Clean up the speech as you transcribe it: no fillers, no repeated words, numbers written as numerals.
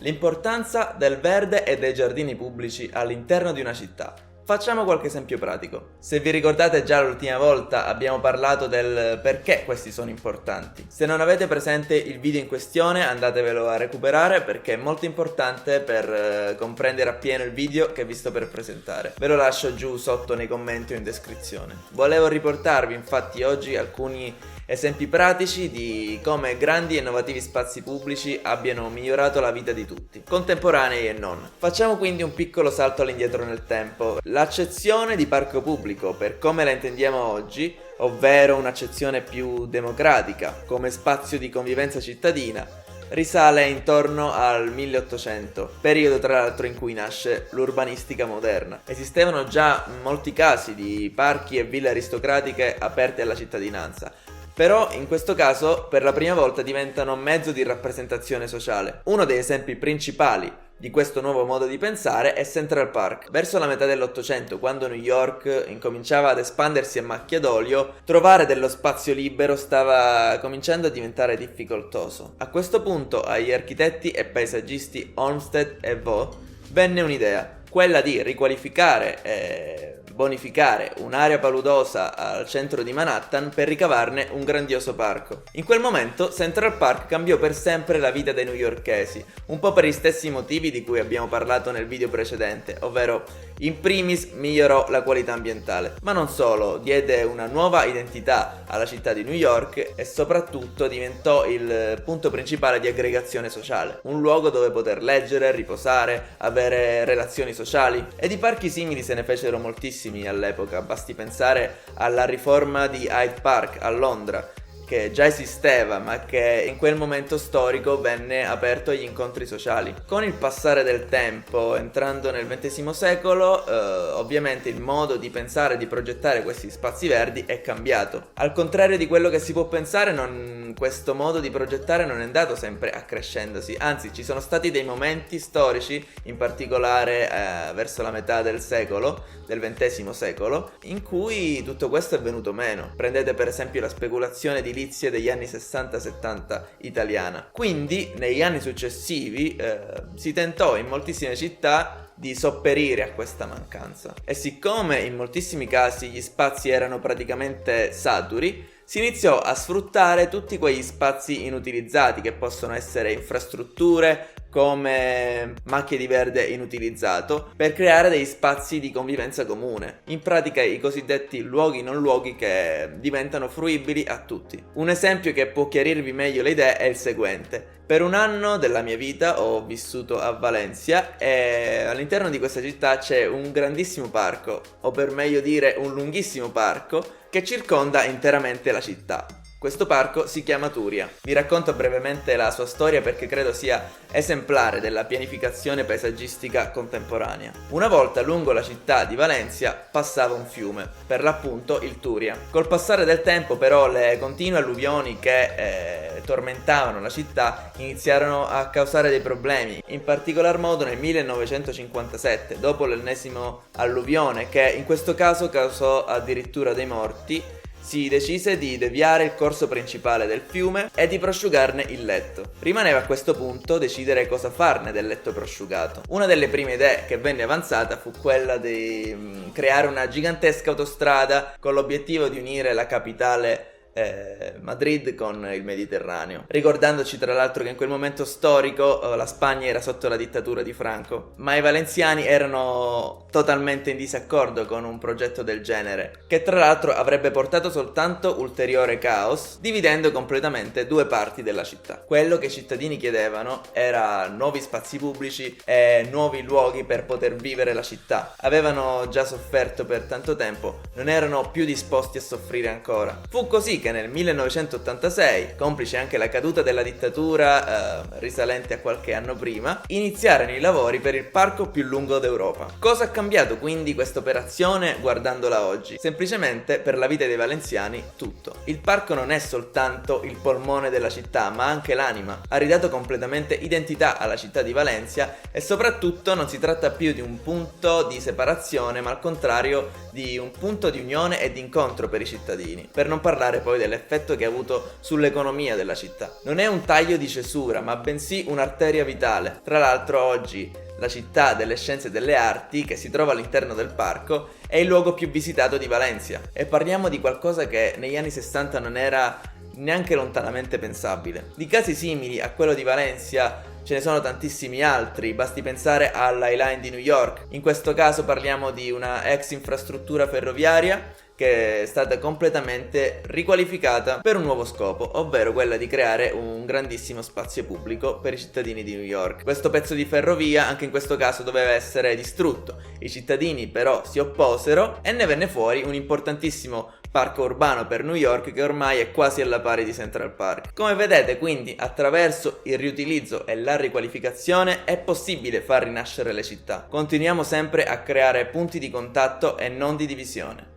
L'importanza del verde e dei giardini pubblici all'interno di una città. Facciamo qualche esempio pratico. Se vi ricordate, già l'ultima volta abbiamo parlato del perché questi sono importanti. Se non avete presente il video in questione, andatevelo a recuperare perché è molto importante per comprendere appieno il video che vi sto per presentare. Ve lo lascio giù sotto nei commenti o in descrizione. Volevo riportarvi infatti oggi alcuni esempi pratici di come grandi e innovativi spazi pubblici abbiano migliorato la vita di tutti, contemporanei e non. Facciamo quindi un piccolo salto all'indietro nel tempo. L'accezione di parco pubblico, per come la intendiamo oggi, ovvero un'accezione più democratica, come spazio di convivenza cittadina, risale intorno al 1800, periodo tra l'altro in cui nasce l'urbanistica moderna. Esistevano già molti casi di parchi e ville aristocratiche aperte alla cittadinanza, però in questo caso per la prima volta diventano mezzo di rappresentazione sociale. Uno degli esempi principali di questo nuovo modo di pensare è Central Park. Verso la metà dell'Ottocento, quando New York incominciava ad espandersi a macchia d'olio, trovare dello spazio libero stava cominciando a diventare difficoltoso. A questo punto agli architetti e paesaggisti Olmsted e Vaux venne un'idea, quella di riqualificare e bonificare un'area paludosa al centro di Manhattan per ricavarne un grandioso parco. In quel momento Central Park cambiò per sempre la vita dei newyorkesi, un po' per gli stessi motivi di cui abbiamo parlato nel video precedente, ovvero in primis migliorò la qualità ambientale, ma non solo, diede una nuova identità alla città di New York e soprattutto diventò il punto principale di aggregazione sociale, un luogo dove poter leggere, riposare, avere relazioni sociali, e di parchi simili se ne fecero moltissimi all'epoca. Basti pensare alla riforma di Hyde Park a Londra, che già esisteva ma che in quel momento storico venne aperto agli incontri sociali. Con il passare del tempo, entrando nel XX secolo, ovviamente il modo di pensare e di progettare questi spazi verdi è cambiato. Al contrario di quello che si può pensare, questo modo di progettare non è andato sempre accrescendosi, anzi ci sono stati dei momenti storici, in particolare verso la metà del XX secolo, in cui tutto questo è venuto meno. Prendete per esempio la speculazione edilizia degli anni 60-70 italiana. Quindi negli anni successivi si tentò in moltissime città di sopperire a questa mancanza, e siccome in moltissimi casi gli spazi erano praticamente saturi, si iniziò a sfruttare tutti quegli spazi inutilizzati, che possono essere infrastrutture come macchie di verde inutilizzato, per creare degli spazi di convivenza comune, in pratica i cosiddetti luoghi non luoghi che diventano fruibili a tutti. Un esempio che può chiarirvi meglio le idee è il seguente. Per un anno della mia vita ho vissuto a Valencia e all'interno di questa città c'è un grandissimo parco, o per meglio dire un lunghissimo parco, che circonda interamente la città. Questo parco si chiama Turia. Vi racconto brevemente la sua storia perché credo sia esemplare della pianificazione paesaggistica contemporanea. Una volta lungo la città di Valencia passava un fiume, per l'appunto il Turia. Col passare del tempo però le continue alluvioni che tormentavano la città iniziarono a causare dei problemi, in particolar modo nel 1957, dopo l'ennesimo alluvione che in questo caso causò addirittura dei morti. Si decise di deviare il corso principale del fiume e di prosciugarne il letto. Rimaneva a questo punto decidere cosa farne del letto prosciugato. Una delle prime idee che venne avanzata fu quella di creare una gigantesca autostrada con l'obiettivo di unire la capitale Madrid con il Mediterraneo, ricordandoci tra l'altro che in quel momento storico la Spagna era sotto la dittatura di Franco, ma i valenziani erano totalmente in disaccordo con un progetto del genere, che tra l'altro avrebbe portato soltanto ulteriore caos, dividendo completamente due parti della città. Quello che i cittadini chiedevano era nuovi spazi pubblici e nuovi luoghi per poter vivere la città. Avevano già sofferto per tanto tempo, non erano più disposti a soffrire ancora. Fu così che nel 1986, complice anche la caduta della dittatura risalente a qualche anno prima, iniziarono i lavori per il parco più lungo d'Europa. Cosa ha cambiato quindi questa operazione guardandola oggi? Semplicemente per la vita dei valenziani tutto. Il parco non è soltanto il polmone della città, ma anche l'anima. Ha ridato completamente identità alla città di Valencia e soprattutto non si tratta più di un punto di separazione, ma al contrario di un punto di unione e di incontro per i cittadini, per non parlare poi dell'effetto che ha avuto sull'economia della città. Non è un taglio di cesura, ma bensì un'arteria vitale. Tra l'altro oggi la città delle scienze e delle arti, che si trova all'interno del parco, è il luogo più visitato di Valencia. E parliamo di qualcosa che negli anni 60 non era neanche lontanamente pensabile. Di casi simili a quello di Valencia ce ne sono tantissimi altri, basti pensare all'High Line di New York. In questo caso parliamo di una ex infrastruttura ferroviaria che è stata completamente riqualificata per un nuovo scopo, ovvero quella di creare un grandissimo spazio pubblico per i cittadini di New York. Questo pezzo di ferrovia anche in questo caso doveva essere distrutto. I cittadini però si opposero e ne venne fuori un importantissimo parco urbano per New York che ormai è quasi alla pari di Central Park. Come vedete, quindi, attraverso il riutilizzo e la riqualificazione è possibile far rinascere le città. Continuiamo sempre a creare punti di contatto e non di divisione.